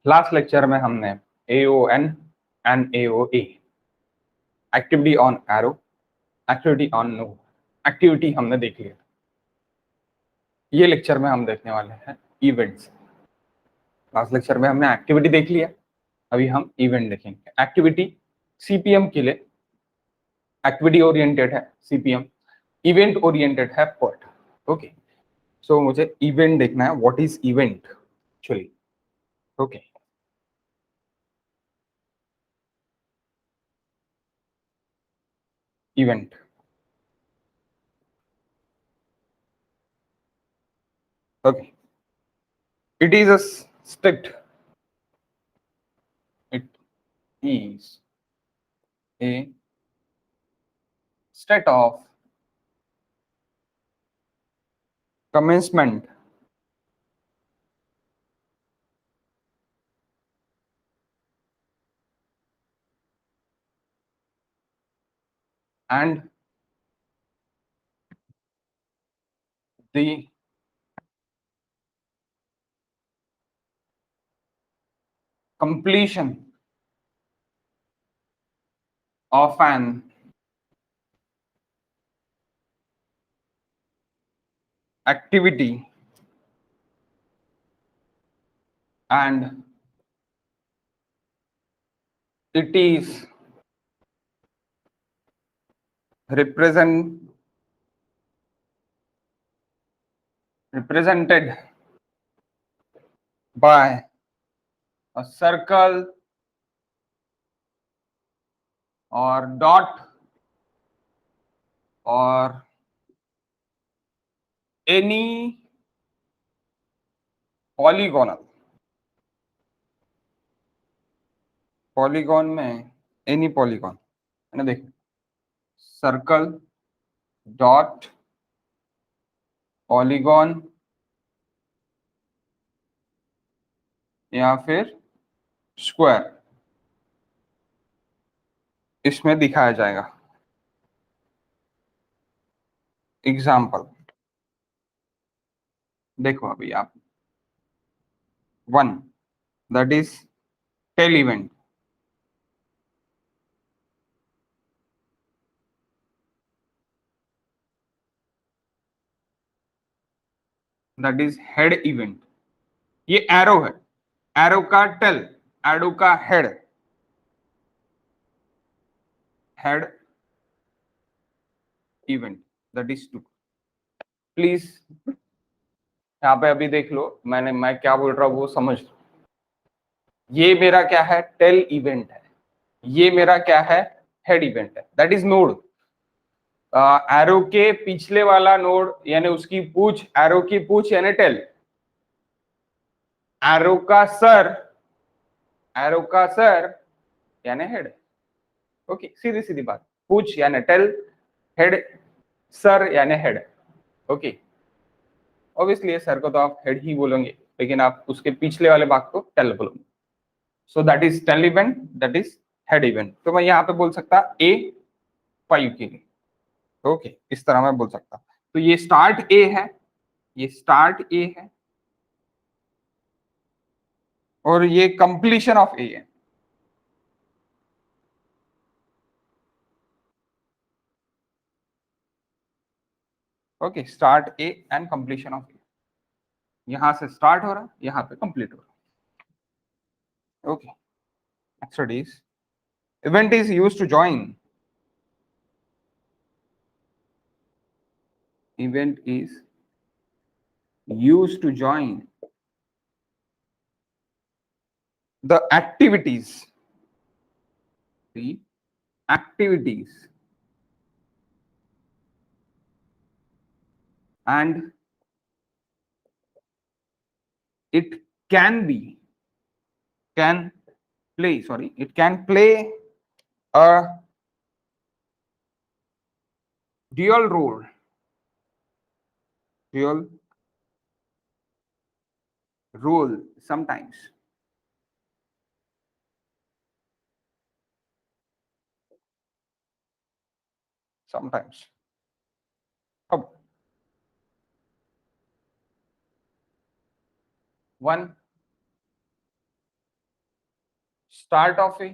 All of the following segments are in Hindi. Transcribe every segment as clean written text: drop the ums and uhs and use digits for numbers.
लास्ट लेक्चर में हमने AON and AOA, activity on arrow, activity on node, activity हमने देख लिया। ये लेक्चर में हम देखने वाले हैं इवेंट्स। लास्ट लेक्चर में हमने एक्टिविटी देख लिया, अभी हम इवेंट देखेंगे। एक्टिविटी CPM के लिए एक्टिविटी ओरिएंटेड है CPM, इवेंट ओरिएंटेड है PERT। ओके, सो मुझे इवेंट देखना है, what is event actually. Okay, event okay, it is a state, it is a state of commencement and the completion of an activity and it is represented by a circle or dot or any polygonal, polygon में एनी पॉलीगॉन है ना, देखो सर्कल डॉट पॉलीगॉन या फिर स्क्वायर, इसमें दिखाया जाएगा। एग्जाम्पल देखो अभी आप, 1 that is tail event, that is head event. ये एरो है, एरो का टेल, एरो का head, head event that is 2। Please यहाँ पे अभी देख लो, मैं क्या बोल रहा हूँ वो समझ लो। ये मेरा क्या है, टेल इवेंट है, ये मेरा क्या है, हेड इवेंट है, दैट इज नोड। एरो के पिछले वाला नोड यानी उसकी पूछ, एरो की पूछ यानी टेल, एरो का सर, एरो का सर यानी हेड। ओके, सीधी सीधी बात, पूछ यानी टेल, हेड सर यानी हेड। ओके, ऑब्वियसली सर को तो आप हेड ही बोलोगे, लेकिन आप उसके पिछले वाले भाग को टेल बोलोगे। So that is tail event, that is head event. तो मैं यहाँ पे बोल सकता A5 के लिए। ओके, इस तरह मैं बोल सकता। तो ये स्टार्ट A है, ये स्टार्ट A है, और ये कंप्लीशन ऑफ A है। Okay, start A and completion of A। यहां से स्टार्ट हो रहा है, यहां पे कंप्लीट हो रहा है। Okay, next is event is used to join, event is used to join the activities, the activities and it can be, can play, sorry, it can play a dual role, dual role sometimes, sometimes। अब 1 स्टार्ट ऑफ ए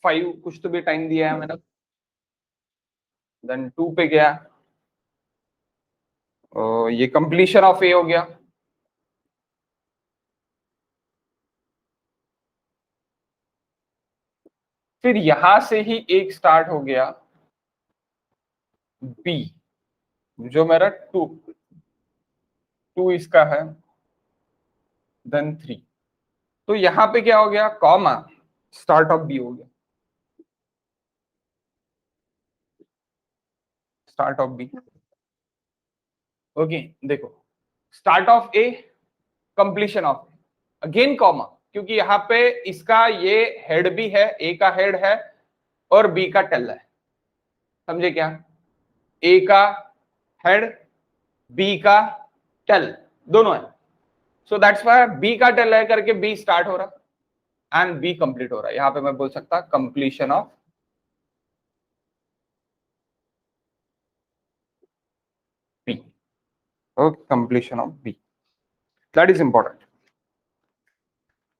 5 कुछ तो भी टाइम दिया है मैंने, देन 2 पे गया, ये कंप्लीशन ऑफ ए हो गया, फिर यहां से ही एक स्टार्ट हो गया बी, जो मेरा 2 इसका है, देन 3, तो यहां पे क्या हो गया, कॉमा, स्टार्ट ऑफ बी हो गया, स्टार्ट ऑफ बी। ओके, देखो, start of A, completion of A, again comma, क्योंकि यहाँ पे इसका ये हेड भी है, ए का हेड है और बी का टेल है, समझे क्या, ए का हेड, बी का टेल, दोनों है, सो दैट्स व्हाई बी का टेल है करके बी स्टार्ट हो रहा एंड बी कंप्लीट हो रहा है, यहां पे मैं बोल सकता completion of B. Okay, completion of B, that is important,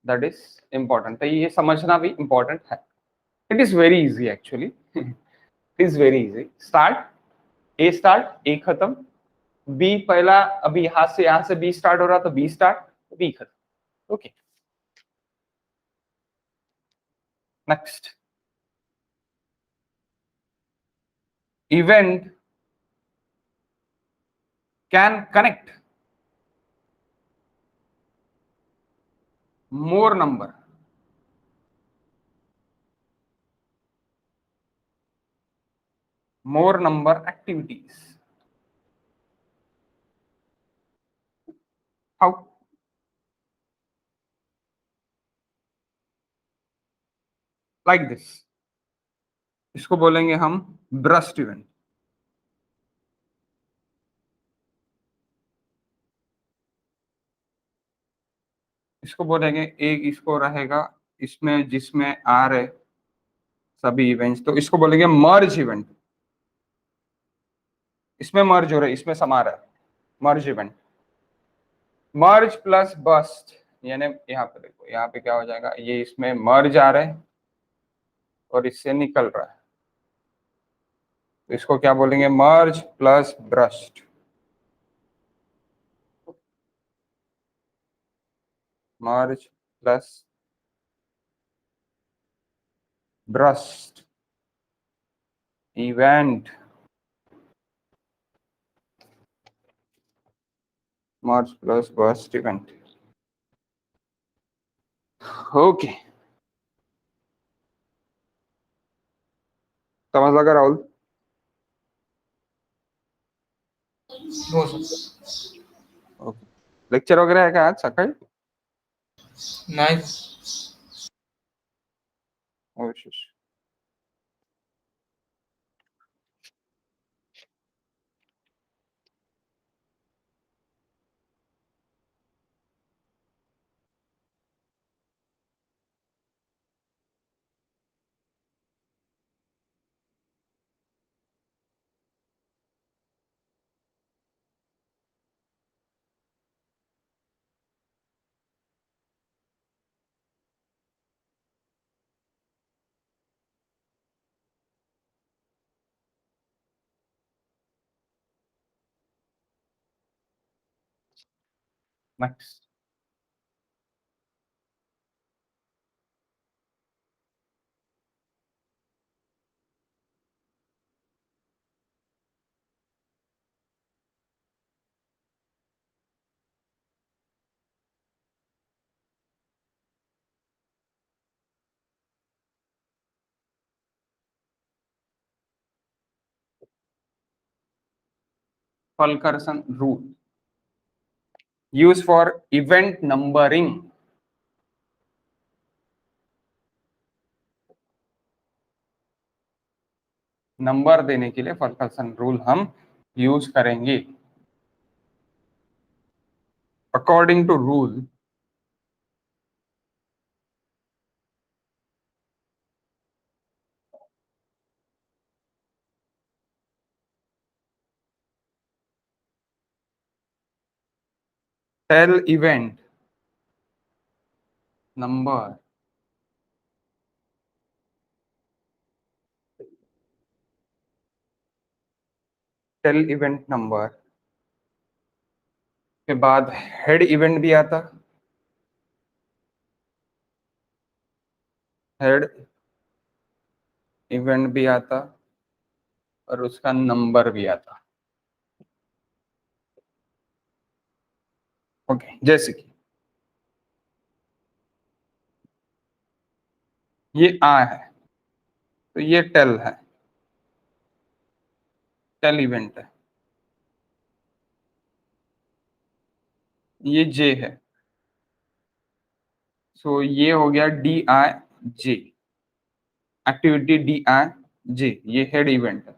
that is important, तो ये समझना भी इंपॉर्टेंट है। It is very easy actually, it is very easy, start, A start, A खत्म, बी पहला, अभी यहां से बी स्टार्ट हो रहा, तो बी स्टार्ट, बी खत्म। Okay, next, event can connect more number, more number activities, how, like this, इसको बोलेंगे हम ब्रस्ट इवेंट, इसको बोलेंगे एक, इसको रहेगा इसमें जिसमें आ रहे सभी इवेंट्स, तो इसको बोलेंगे मर्ज इवेंट, इसमें मर्ज हो रहा है, इसमें समा रहा है, मर्ज इवेंट, मर्ज प्लस बस्ट, यानी यहाँ पे देखो, यहाँ पे क्या हो जाएगा, ये इसमें मर्ज आ रहा है और इससे निकल रहा है, तो इसको क्या बोलेंगे, मर्ज प्लस ब्रस्ट, मर्ज प्लस ब्रस्ट इवेंट, मर्ज प्लस ब्रस्ट इवेंट। ओके, समझ लगा राहुल? हो सर. ओके, लेक्चर वगैरह आहे का आज सकाळी? नाही. अवश्य. Next, Fulkerson rule used for event numbering, number देने के लिए फल्करसन रूल हम यूज करेंगे। According to rule, tail event number tail event number के बाद हेड इवेंट भी आता, हेड इवेंट भी आता और उसका नंबर भी आता। ओके, जैसे कि ये आ है तो ये टेल है, टेल इवेंट है। ये जे है, सो ये हो गया D I J, activity D I J, ये हेड इवेंट है।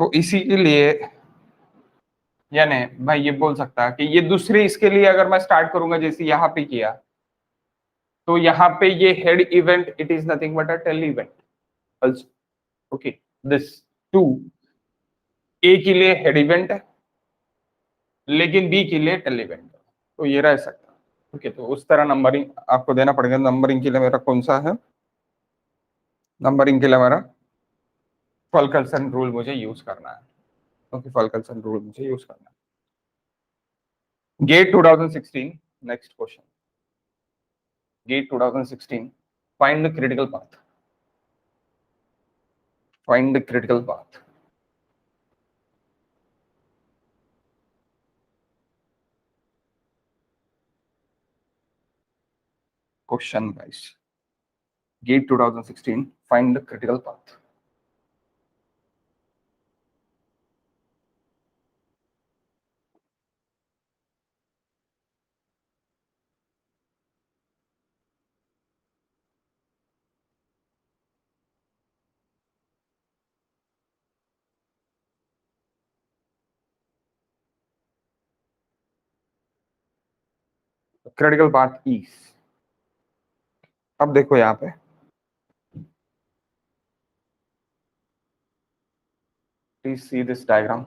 तो इसी के लिए यानी भाई ये बोल सकता है कि ये दूसरे इसके लिए अगर मैं स्टार्ट करूंगा जैसे यहाँ पे किया, तो यहाँ पे ये head event it is nothing but a tail event also. Okay, this to A के लिए हेड इवेंट है लेकिन बी के लिए टेल इवेंट है, तो ये रह सकता है। ओके, तो उस तरह नंबरिंग आपको देना पड़ेगा। नंबरिंग के लिए मेरा कौन सा है, नंबरिंग के लिए मेरा फॉल्कल्सन रूल मुझे यूज करना है। ओके, फॉल्कल्सन रूल मुझे यूज करना है। GATE 2016, next question, GATE 2016, find the critical path, find the critical path. Question guys, GATE 2016, find the critical path. Critical path is, अब देखो यहाँ पे please see this diagram.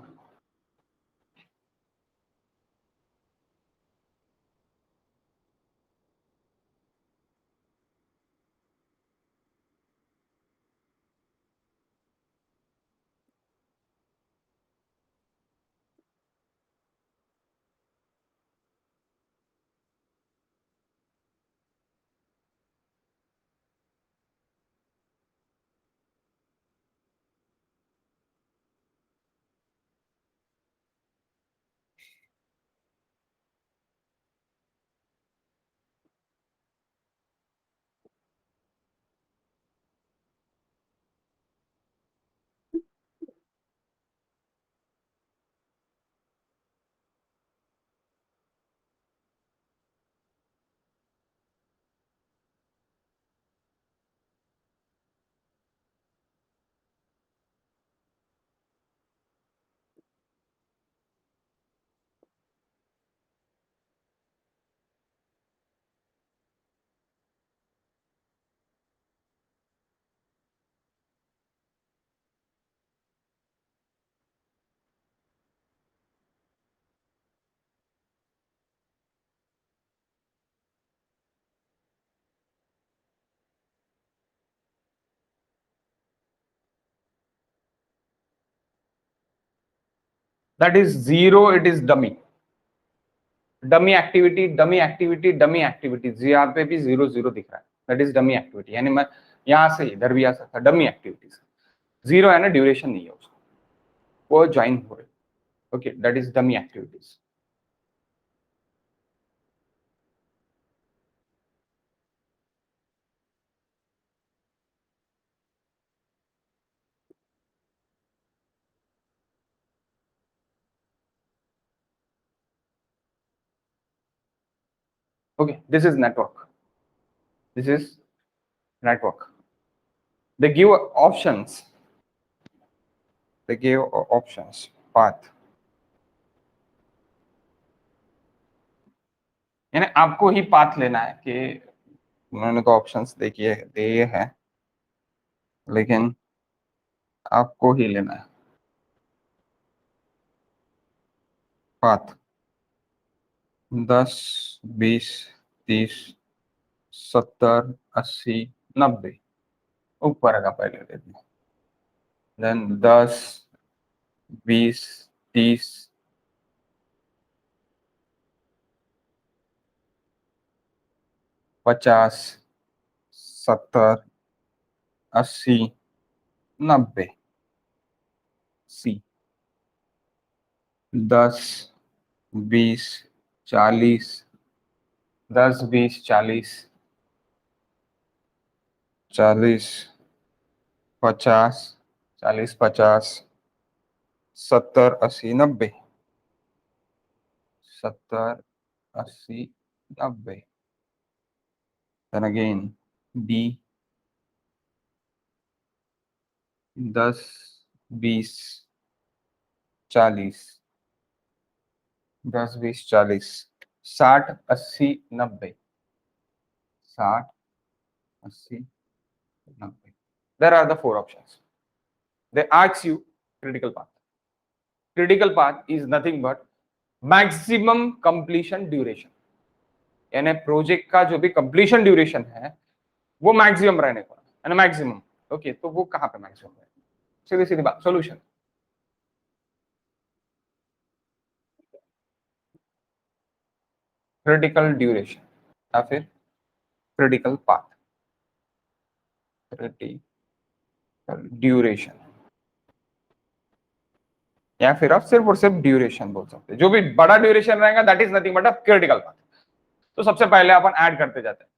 That is zero, it is dummy, dummy activity, dummy activity, dummy activity, यहाँ पे भी 0 0 दिख रहा है, दैट इज डमी एक्टिविटी। यानी मैं यहाँ से इधर भी आ सकता, डमी एक्टिविटीज, जीरो है ना, ड्यूरेशन नहीं है उसको, वो ज्वाइन हो रही। Okay, that is dummy activities. Okay, this is network, this is network. They give options, they give options, path, यानी आपको ही पाथ लेना है कि उन्होंने तो ऑप्शंस देखिए दिए हैं लेकिन आपको ही लेना है। पाथ 10, 20, 30, 70, 80, 90 ऊपर का पहले लेते हैं, then 10, 20, 30, 50, 70, 80, 90 C 10, 20, 40, 10, 20, 40, 40, 50, 40, 50, 70, 80, 90, 70, 80, 90, then again D 10, 20, 40, 10, 20, 40, 60, 80, 90, 60, 80, 90. There are the four options. They ask you critical path. Critical path is nothing but maximum completion duration. यानी प्रोजेक्ट का जो भी कंप्लीशन ड्यूरेशन है वो मैक्सिमम रहने को है ना, मैक्सिमम. ओके, तो वो कहाँ पे मैक्सिमम है? सीधी सीधी बात, सॉल्यूशन. क्रिटिकल ड्यूरेशन या फिर क्रिटिकल पाथ. क्रिटिकल ड्यूरेशन या फिर आप सिर्फ और सिर्फ ड्यूरेशन बोल सकते हैं. जो भी बड़ा ड्यूरेशन रहेगा that is nothing but a critical path. तो सबसे पहले अपन ऐड करते जाते हैं.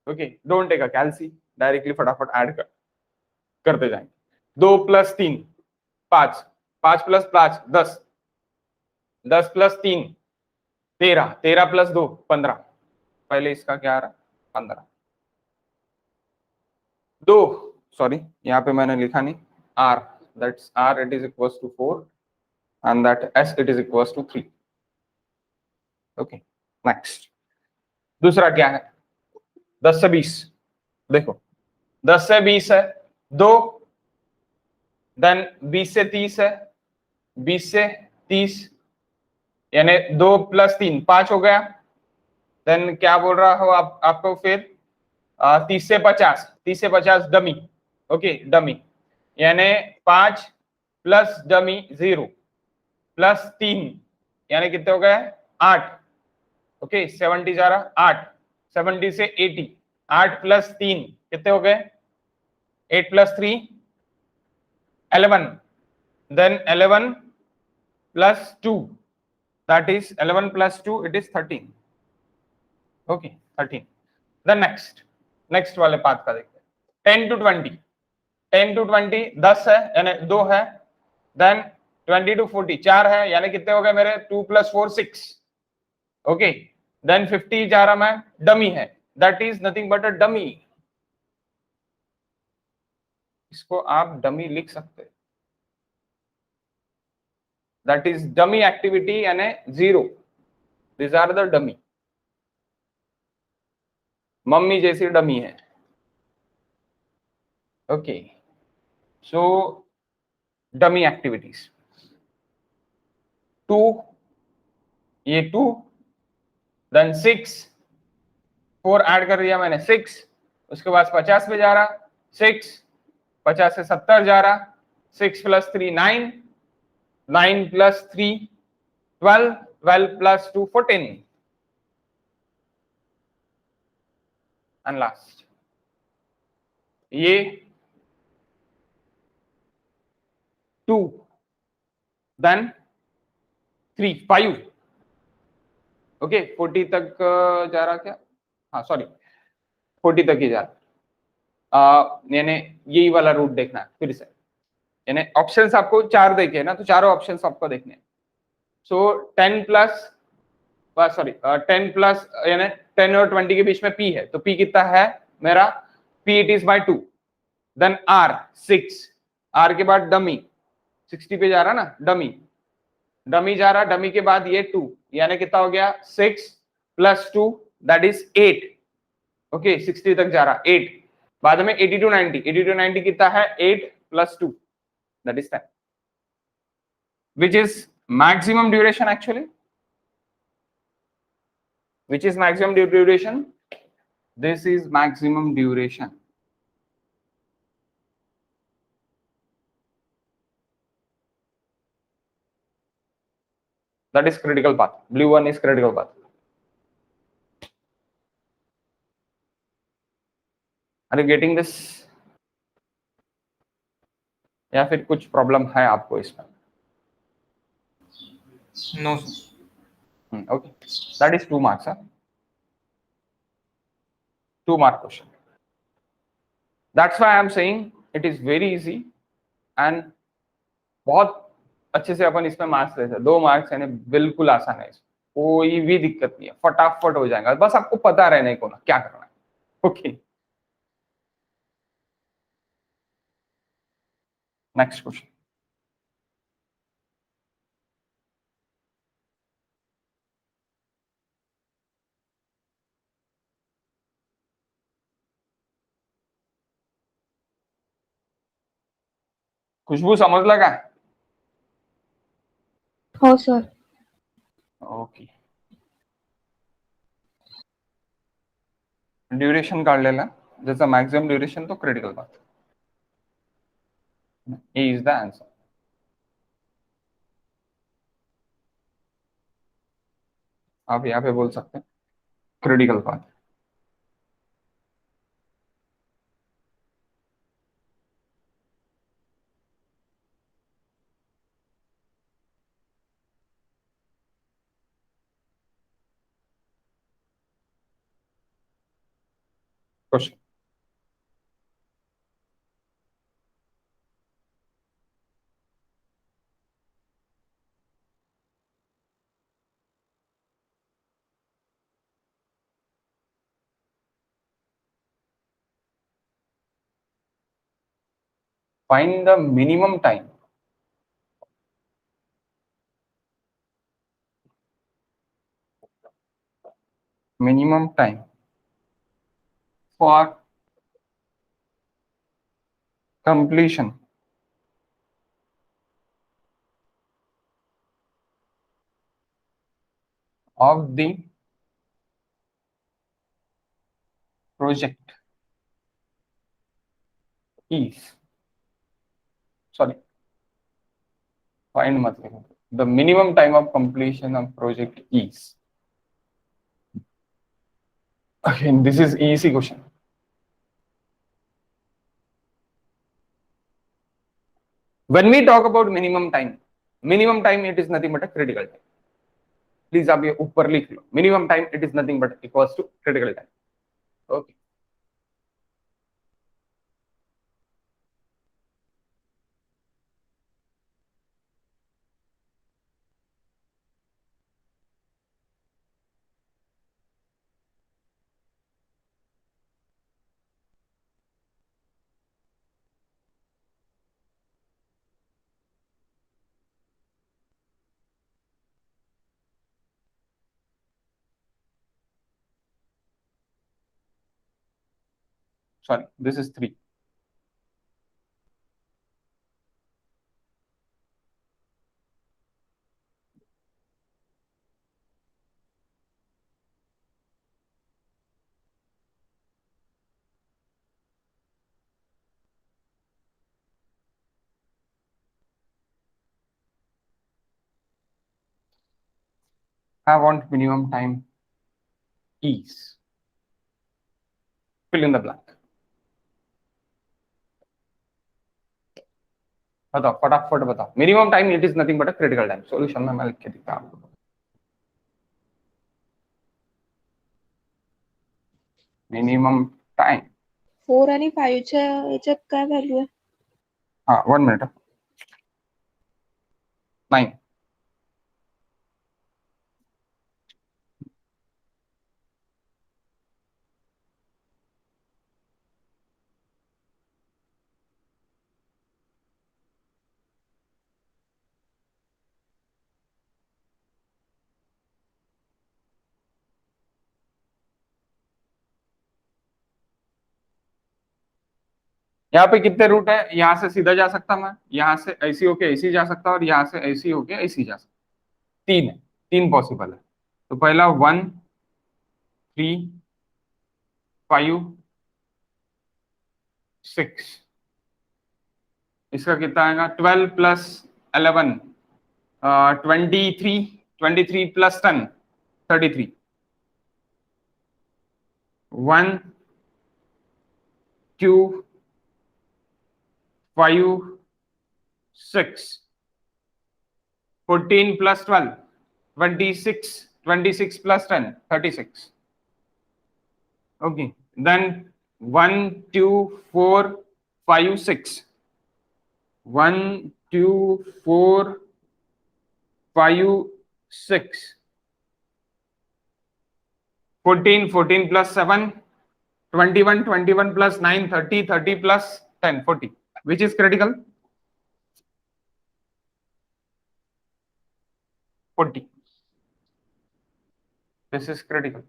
ओके, डोंट टेक अ कैलसी, डायरेक्टली फटाफट ऐड करते जाएंगे. 2 + 3 5, 5 + 5 10, 10 + 3 13, 13 + 2 15. पहले इसका क्या आ रहा? 15. 2, सॉरी यहाँ पे मैंने लिखा नहीं, r, that's r it is equals to 4 and that s it is equals to 3. Okay, next. दूसरा क्या है? 10 से 20. देखो 10 से 20 है 2, देन 20 से 30 है, 20 से 30 यानी 2 + 3 5 हो गया. देन क्या बोल रहा हो आपको फिर 30 से 50, 30 से 50 डमी. ओके, डमी यानी 5 प्लस डमी 0 प्लस 3 यानी कितने हो गए? 8. ओके, 70 जा रहा 8, 70 से 80, 8 + 3 कितने हो गए? 8 + 3 11, then 11 + 2 that is 11 + 2 it is 13. okay, 13. then next वाले पाथ का देखते हैं. 10 to 20, 10 to 20 10 है यानी 2 है. then 20 to 40 4 है यानी कितने हो गए मेरे? 2 + 4 6. ओके, देन 50 जा रहा मैं, डमी है, that is nothing but a dummy. इसको आप डमी लिख सकते, दैट इज डमी एक्टिविटी यानी 0. This are the dummy. Mummy जैसी डमी है. ओके, सो डमी एक्टिविटीज 2, ये 2, देन 6, 4 ऐड कर दिया मैंने 6, उसके बाद 50 पे जा रहा 6, 50 से 70 जा रहा 6 + 3 9, 9 + 3 12, 12 + 2 14 एंड लास्ट ये 2, देन 3 5. ओके, 40 तक जा रहा क्या? हाँ सॉरी, 40 तक ही जा रहा. यानी यही वाला रूट देखना है फिर से. यानी ऑप्शंस आपको 4 देखे ना, तो चारों ऑप्शंस आपको देखने हैं. सो 10 प्लस सॉरी 10 प्लस यानी 10 और 20 के बीच में p है, तो p कितना है मेरा? p it is by 2. Then r 6, r के बाद डमी 60 पे जा रहा ना, डमी जा रहा, डमी के बाद ये 2 यानी कितना हो गया? 6 + 2 दैट इज 8. ओके, 60 तक जा रहा 8. बाद में 80 to 90, 80 to 90 कितना है? 8 + 2 that is 10, which is maximum duration actually, which is maximum duration? This is maximum duration. That is critical path. Blue one is critical path. Are you getting this? या फिर कुछ प्रॉब्लम है आपको इसमें? No, sir. Okay, that is 2 marks. 2 mark question. That's why I am saying it is very easy and बहुत अच्छे से अपन इसमें मार्क्स लेते हैं. 2 मार्क्स यानी बिल्कुल आसान है, कोई भी दिक्कत नहीं है, फटाफट हो जाएगा. बस आपको पता रहने को ना क्या करना है. Okay, next question. खुशबू समजला का? हो सर. ओके, ड्युरेशन काढलेला, ज्याचा मॅक्सिमम ड्युरेशन तो critical path. A is the answer. आप यहाँ पे बोल सकते हैं critical path. Question. Find the minimum time for completion of the project is, sorry, find मतलब the minimum time of completion of project is. Again, this is easy question. When we talk about minimum time it is nothing but a critical time. Please आप ये ऊपर लिख लो. Minimum time it is nothing but equals to critical time. Okay. Sorry, this is 3. I want minimum time is. Fill in the blank. बताओ फटाफट बताओ. Minimum time it is nothing but a critical time. Solution में मैं लिख के दिखा आपको. मिनिमम टाइम 4 आणि 5 च्या याच्यात काय व्हॅल्यू आहे? हाँ 1 मिनट. 9. यहाँ पे कितने रूट है? यहाँ से सीधा जा सकता मैं, यहाँ से ऐसी होके ऐसी जा सकता और यहाँ से ऐसी होके ऐसी जा सकता. तीन है, तीन पॉसिबल है। तो पहला 1 3 5 6, इसका कितना आएगा 12 plus 11 23, 23 plus 10 33, 1 2 5 6, 14 plus 12 26, 26 plus 10 36. Okay, then 1 2 4 5 6, 1 2 4 5 6, 14 14 plus 7 21, 21 plus 9 30, 30 plus 10 40. Which is critical? 40. This is critical.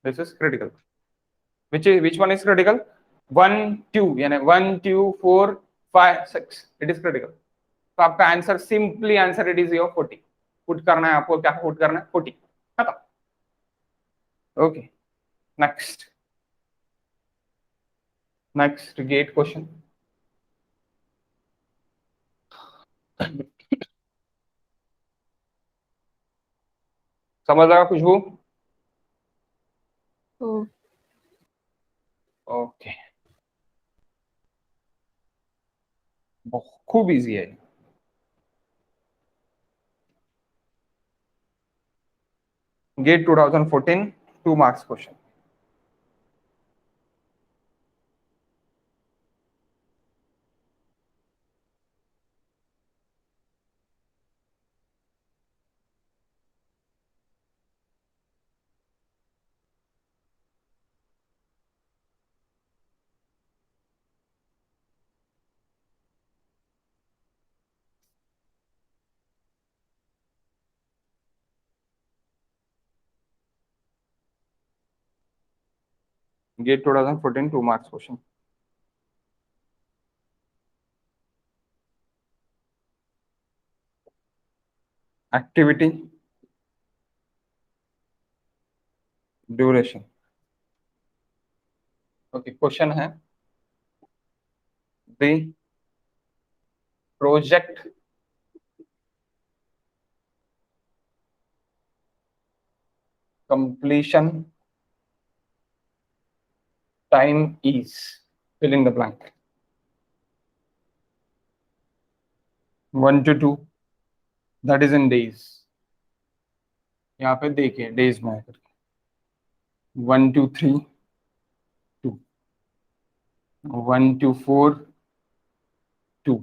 This is critical. Which one is critical? 1 2, यानी 1 2 4 5 6, it is critical. तो आपका answer simply answer it is your 40. Put करना है आपको, क्या पुट करना है 40, खत्म. Okay, next GATE question. समझ लगा खुशबू? ओ, ओके, खूब इजी है. GATE 2014 2 marks question. GATE 2014 2 marks question. Activity, duration. Okay, question है the project completion time is fill in the blank. 1 to 2, that is in days. यहाँ पे देखिए डेज में आकर 1 to 3 2, 1 to 4 2,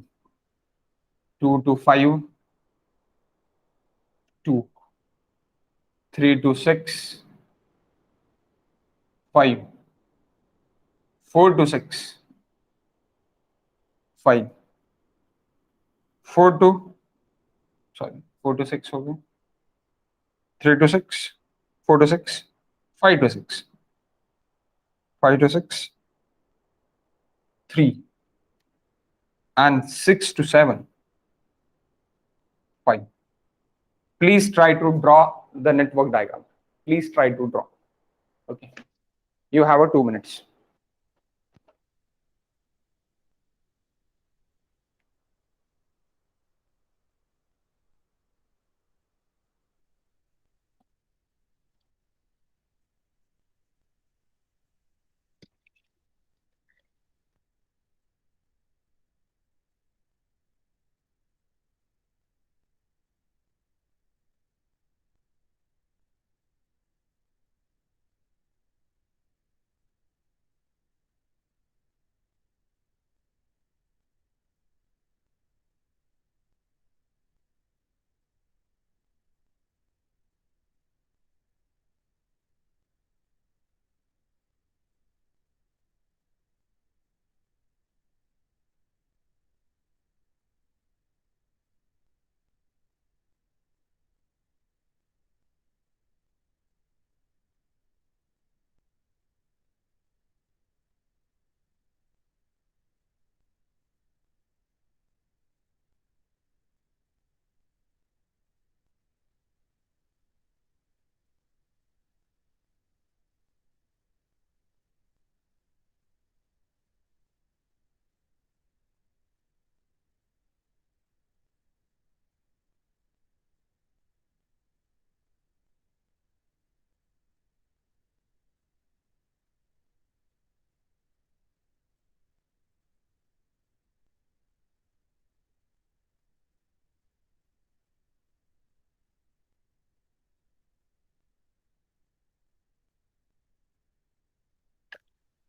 2 to 5 2, 3 to 6 5, 4 to 6 5, 4 to 4 to 6 हो गए, 3 to 6 4 to 6 5 to 6 5 to 6 3 and 6 to 7 5. Please try to draw the network diagram. Please try to draw. Okay, you have a 2 minutes.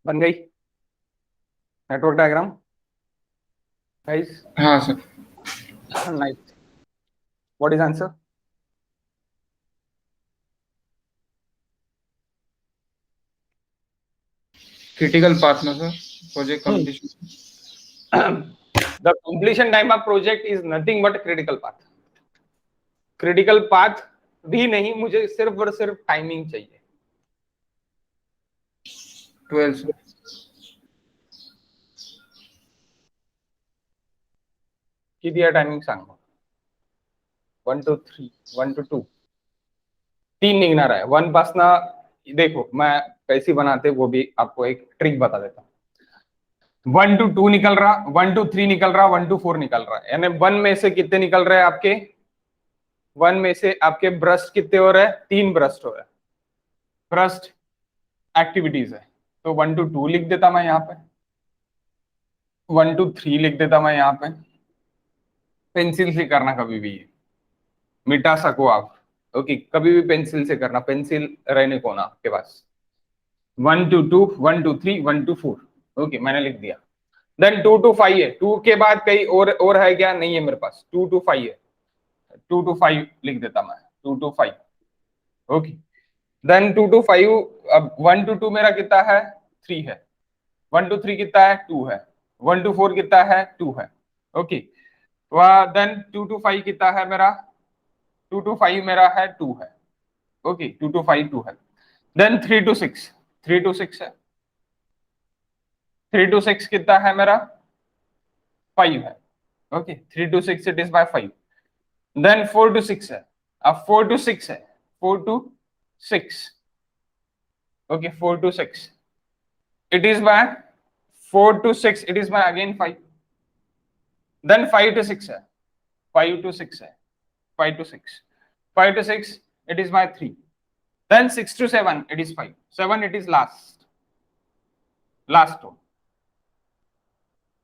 बन गई नेटवर्क डायग्राम गाइस? हाँ sir. Nice. What is answer? Critical path ना sir, project completion. The completion time of project is nothing but critical path. Critical path भी नहीं, मुझे सिर्फ और सिर्फ टाइमिंग चाहिए। 12 सर। किती दिया टाइमिंग सांगो? 1 to 3, 1 to 2, 3 निघणार आहे। 1 पासन देखो, मैं कैसी बनाते वो भी आपको एक ट्रिक बता देता हूँ। 1 to 2 निकल रहा, 1 to 3 निकल रहा, 1 to 4 निकल रहा है, यानी 1 में से कितने निकल रहे हैं आपके? 1 में से आपके ब्रस्ट कितने हो रहे हैं? 3 ब्रस्ट हो रहे हैं। ब्रस्ट एक्टिविटीज है, तो 1 to 2 लिख देता मैं यहाँ पे, 1 to 3 लिख देता मैं यहाँ पे। पेंसिल से करना कभी भी, मिटा सको आप, ओके, कभी भी पेंसिल से करना, पेंसिल रहने को ना आपके पास। 1 to 2, 1 to 3, 1 to 4, ओके, मैंने लिख दिया। देन 2 to 5 है, 2 के बाद कहीं और है क्या? नहीं है मेरे पास। 2 to 5 है, 2 to 5 लिख देता मैं, 2 to 5, ओके। देन 2 to 5, अब 1 to 2 मेरा कितना है? 3 है। 1 to 3 कितना है? 2 है। 1 to 4 कितना है? 2 है, ओके। देन 2 to 5 कितना है मेरा? 2 to 5 मेरा है 2 है, ओके। 2 to 5 2 है। देन 3 to 6, 3 to 6 है। 3 to 6 कितना है मेरा? 5 है, okay. 3 to 6 it is by 5। Then 4 to 6 है, अब 4 to 6 है, 4 to 6, okay. 4 to 6 it is by 4 to 6 it is by again 5। then 5 to 6 है, 5 to 6 है, 5 to 6, 5 to 6 it is by 3। then 6 to 7 it is 5, 7 it is last one,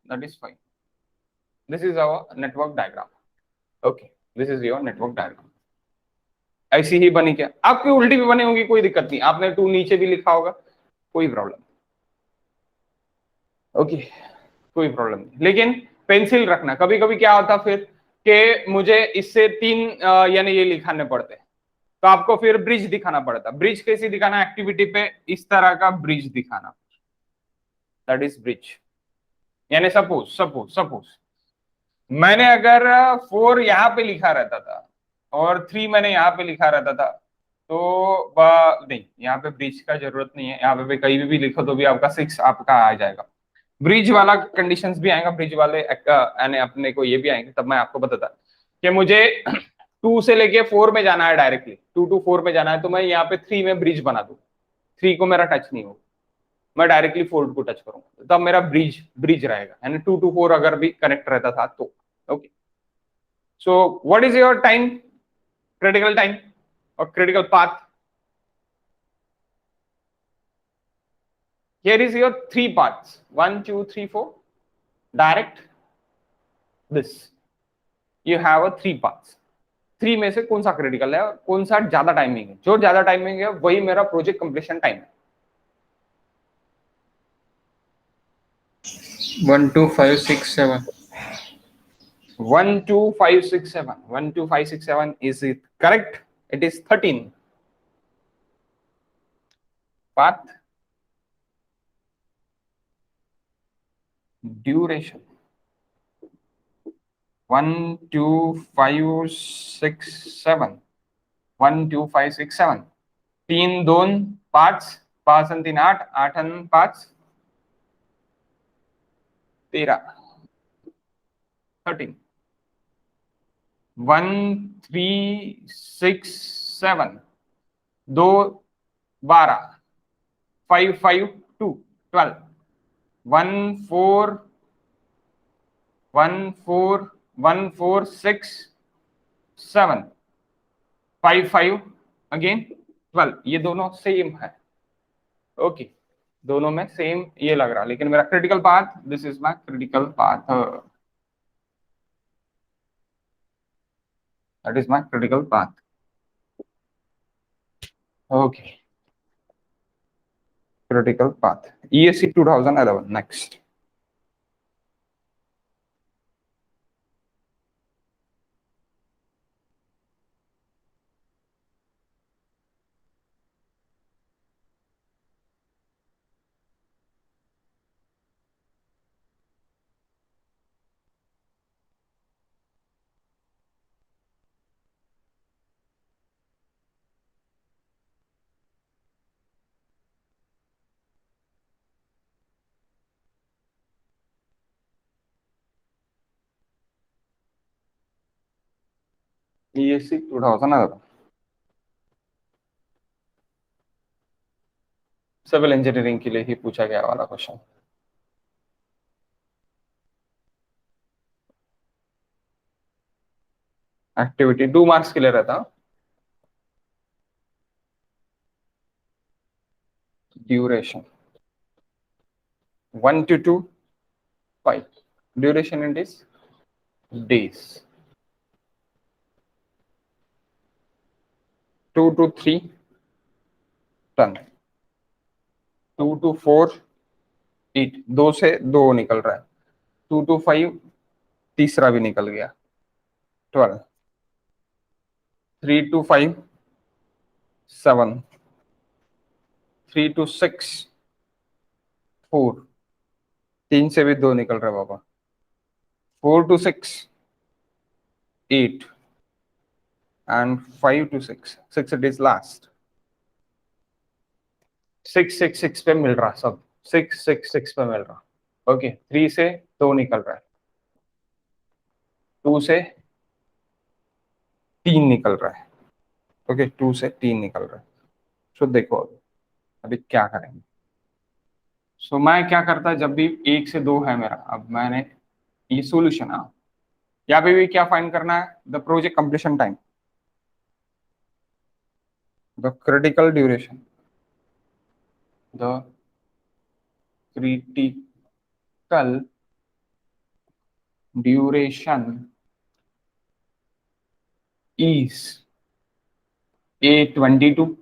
that is 5। this is our network diagram, okay, this is your network diagram। ऐसी ही बनी क्या? आपकी उल्टी भी बनी होगी, कोई दिक्कत नहीं, आपने 2 नीचे भी लिखा होगा, कोई प्रॉब्लम, ओके, कोई प्रॉब्लम नहीं। लेकिन पेंसिल रखना, कभी कभी क्या होता फिर कि मुझे इससे 3 यानी ये लिखाने पड़ते, तो आपको फिर ब्रिज दिखाना पड़ता। ब्रिज कैसी दिखाना? एक्टिविटी पे इस तरह का ब्रिज दिखाना, दैट इज ब्रिज। यानी सपोज सपोज सपोज मैंने अगर 4 यहाँ पे लिखा रहता था और 3 मैंने यहाँ पे लिखा रहता था, तो नहीं, यहाँ पे ब्रिज का जरूरत नहीं है, यहाँ पे कहीं भी लिखो तो भी आपका 6 आपका आ जाएगा। ब्रिज वाला कंडीशंस भी आएगा, ब्रिज वाले यानी अपने को ये भी आएंगे, तब मैं आपको बताता कि मुझे 2 से लेके 4 में जाना है, डायरेक्टली 2 to 4 में जाना है, तो मैं यहाँ पे 3 में ब्रिज बना दूं, 3 को मेरा टच नहीं होगा, मैं डायरेक्टली 4 को टच करूंगा, तब मेरा ब्रिज ब्रिज रहेगा, यानी 2 to 4 अगर भी कनेक्ट रहता था तो, okay. So what is your time? Critical time और critical path. Here is your 3 parts, 1 2 3 4, direct this, you have a 3 parts। 3 में से कौन सा क्रिटिकल है और कौन सा ज्यादा टाइमिंग है? जो ज्यादा टाइमिंग है वही मेरा प्रोजेक्ट कंप्लीशन टाइम है। 1 2 5 6 7। 1 2 5 6 7, 1 2 5 6 7 is it correct? It is 13 path duration। 1 2 5 6 7, 1 2 5 6 7, 3 2 5, 5 आणि 3 8, 8 आणि 5 13, 13, 1 3 6 7, 2 12, 5 5 2 12, 1 4 1 4 1 4 6 7, 5 5 अगेन 12, ये दोनों सेम है, ओके, दोनों में सेम ये लग रहा, लेकिन मेरा critical path, this is my critical path, that is my critical path, okay. critical path. ESC 2011. Next. ESC 2011. Civil engineering के लिए ही पूछा गया वाला क्वेश्चन. एक्टिविटी 2 मार्क्स के लिए रहता. Duration 1 to 2 5. Duration in days. 2 to 3 10. 2 to 4 8. 2 से 2 निकल रहा है. 2 to 5 तीसरा भी निकल गया. 12. 3 to 5 7. 3 to 6 4. 3 से भी 2 निकल रहा है बाबा. 4 to 6 8. and 5 to 6. 6 it is last. 6 6 6 पे मिल रहा सब. 6 6 6 पे मिल रहा. ओके. 3 से 2 निकल रहा है. 2 से 3 निकल रहा है. ओके. 2 से 3 निकल रहा है. सो देखो अभी क्या करेंगे. सो मैं क्या करता जब भी 1 से 2 है मेरा. अब मैंने ये सॉल्यूशन है. यहाँ पे भी क्या फाइंड करना है. The project completion time. the critical duration is A 22,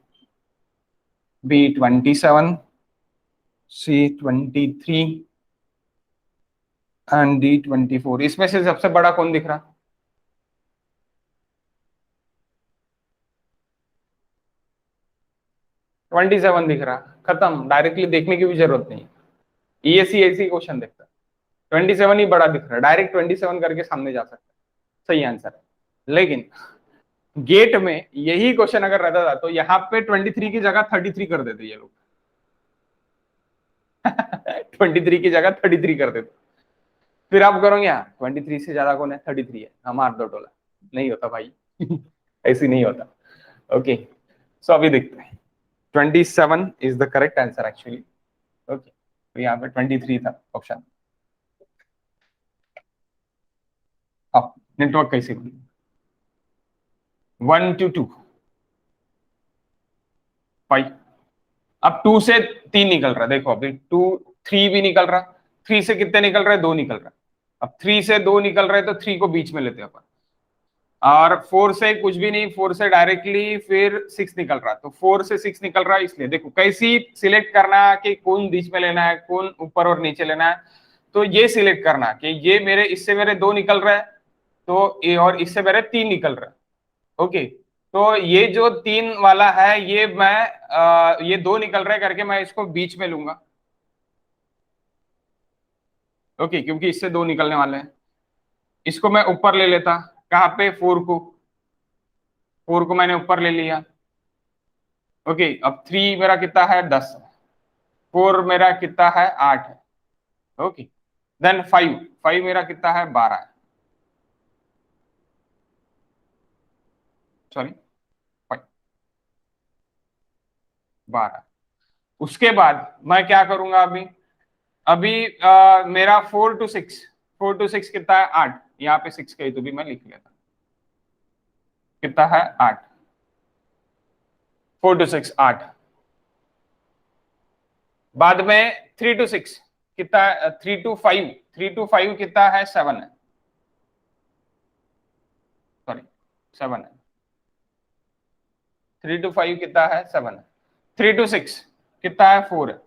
B 27, C 23 and D 24. इसमें से सबसे बड़ा कौन दिख रहा. ट्वेंटी 27 दिख रहा. खत्म. डायरेक्टली देखने की भी जरूरत नहीं. ESC ऐसी क्वेश्चन देखता है. 27 ही बड़ा दिख रहा है. डायरेक्ट 27 करके सामने जा सकता है. सही आंसर है. लेकिन गेट में यही क्वेश्चन अगर रहता था तो यहाँ पे 23 की जगह 33 कर देते ये लोग. 23 की जगह 33 कर देते. फिर आप करोगे यार 23 से ज्यादा कौन है. 33 है. हमार दो टोला. नहीं होता भाई. ऐसी नहीं होता. ओके. सो अभी देखते हैं. 27 is the correct answer actually. Okay. तो यहाँ पे 23 था ऑप्शन. अब नेटवर्क कैसे बने. 1 to 2 5. अब 2 से 3 निकल रहा है. देखो अभी 2 3 भी निकल रहा. 3 से कितने निकल रहे. 2 निकल रहा. अब 3 से 2 निकल रहे तो 3 को बीच में लेते हैं अपन. और 4 से कुछ भी नहीं. 4 से डायरेक्टली फिर 6 निकल रहा. तो 4 से 6 निकल रहा है. इसलिए देखो कैसी सिलेक्ट करना कि कौन बीच में लेना है, कौन ऊपर और नीचे लेना है. तो ये सिलेक्ट करना कि ये मेरे इससे मेरे 2 निकल रहा है तो ये, और इससे मेरे 3 निकल रहा है. ओके. तो ये जो 3 वाला है ये मैं ये 2 निकल रहा है करके मैं इसको बीच में लूंगा. ओके. क्योंकि इससे 2 निकलने वाले हैं. इसको मैं ऊपर ले लेता. कहां पे. 4 को. 4 को मैंने ऊपर ले लिया. ओके. अब 3 मेरा कितना है. 10. 4 मेरा कितना है. 8 है. ओके. देन 5 मेरा कितना है. 12 है. सॉरी 12. उसके बाद मैं क्या करूंगा अभी. अभी मेरा 4 to 6 कितना है. 8. यहाँ पे 6 कही तो भी मैं लिख लेता. कितना है. 8. 4 to 6 8. बाद में 3 to 6 कितना है. 3 to 5. 3 to 5 कितना है. 7 है. सॉरी 7 है. 3 to 5 कितना है. 7 है. 3 to 6 कितना है. 4 है.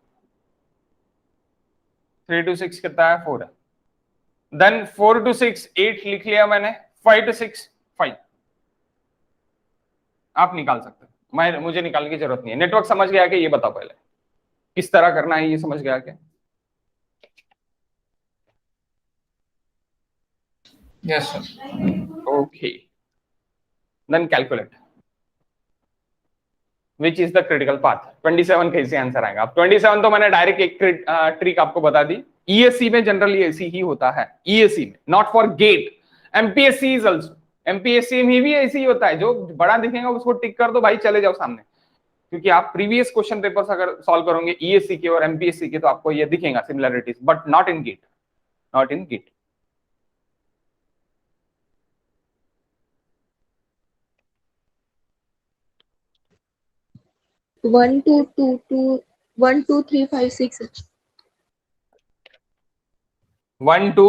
3 to 6 कितना है 4 है, देन 4 to 6 8 लिख लिया मैंने, 5 to 6 5। आप निकाल सकते हो, मुझे निकालने की जरूरत नहीं है। नेटवर्क समझ गया कि ये बताओ पहले किस तरह करना है, ये समझ गया क्या? Yes, sir. Okay, then calculate which is the critical path. 27 कैसे आंसर आएगा? अब 27 तो मैंने डायरेक्ट एक ट्रिक आपको बता दी। ईएससी में जनरली ऐसी ही होता है, ईएससी में, not for GATE. MPSC is also, MPSC में भी ऐसे ही होता है, जो बड़ा दिखेगा उसको टिक कर दो भाई, चले जाओ सामने। क्योंकि आप प्रीवियस क्वेश्चन पेपर्स अगर सॉल्व करोगे ईएससी के और एमपीएससी के तो आपको ये दिखेगा similarities, but not in GATE, not in GATE. One two two two 1 2 3 5 6 1 2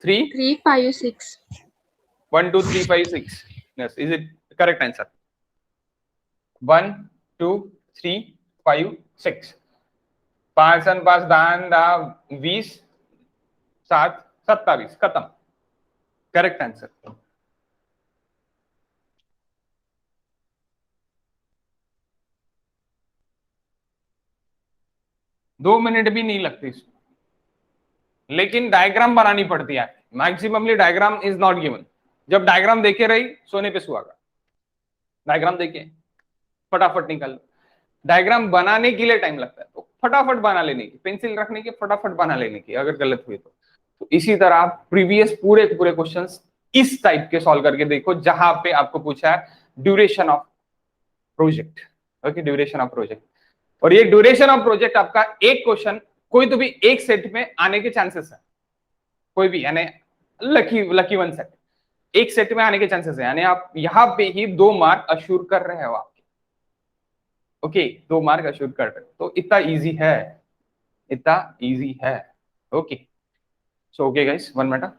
3 3 5 6 1 2 3 5 6 yes, is it correct answer? 1 2 3 5 6 5 and 5 10 20 7 27 खत्म, करेक्ट आंसर। दो मिनट भी नहीं लगते इसमें, लेकिन डायग्राम बनानी पड़ती है। Maximally diagram is not given. जब डायग्राम देखे रही सोने पे सुहागा, डायग्राम देखे फटाफट निकाल लो। डायग्राम बनाने के लिए टाइम लगता है, तो फटाफट बना लेने की, पेंसिल रखने की, फटाफट बना लेने की अगर गलत हुई तो इसी तरह आप प्रीवियस पूरे पूरे क्वेश्चंस इस टाइप के सॉल्व करके देखो, जहां पे आपको पूछा है duration of project. Okay, duration of project. और ये ड्यूरेशन ऑफ प्रोजेक्ट आपका एक क्वेश्चन कोई तो भी एक सेट में आने के चांसेस है, कोई भी, यानी लकी वन सेट, एक सेट में आने के चांसेस है, यानी आप यहां पे ही 2 मार्क अश्योर कर रहे हो आपके। ओके, 2 मार्क अश्योर कर रहे हो, तो इतना इजी है, इतना इजी है। Okay, so okay guys, 1 minute.